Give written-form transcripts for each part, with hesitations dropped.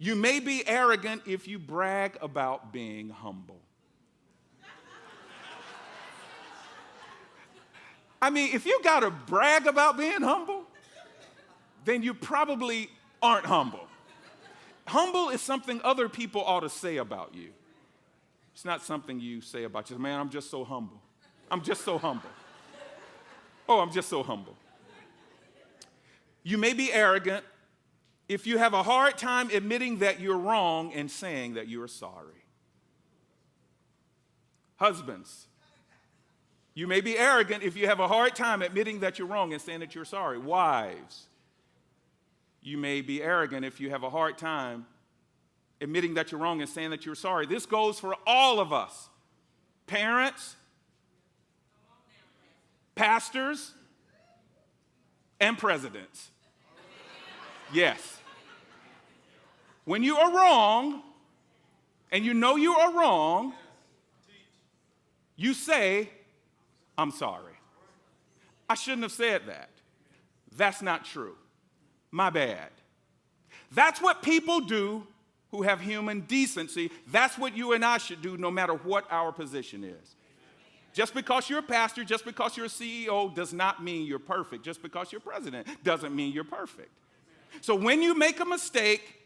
You may be arrogant if you brag about being humble. I mean, if you got to brag about being humble, then you probably aren't humble. Humble is something other people ought to say about you. It's not something you say about yourself. Man, I'm just so humble. I'm just so humble. Oh, I'm just so humble. You may be arrogant if you have a hard time admitting that you're wrong and saying that you are sorry. Husbands, you may be arrogant if you have a hard time admitting that you're wrong and saying that you're sorry. Wives, you may be arrogant if you have a hard time admitting that you're wrong and saying that you're sorry. This goes for all of us. Parents, pastors, and presidents. Yes. When you are wrong, and you know you are wrong, you say, I'm sorry. I shouldn't have said that. That's not true. My bad. That's what people do who have human decency. That's what you and I should do no matter what our position is. Just because you're a pastor, just because you're a CEO does not mean you're perfect. Just because you're president doesn't mean you're perfect. So when you make a mistake,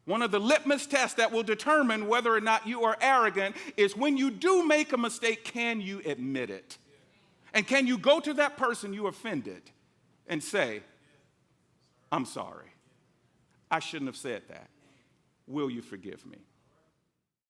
one of the litmus tests that will determine whether or not you are arrogant is when you do make a mistake, can you admit it? And can you go to that person you offended and say, I'm sorry. I shouldn't have said that. Will you forgive me?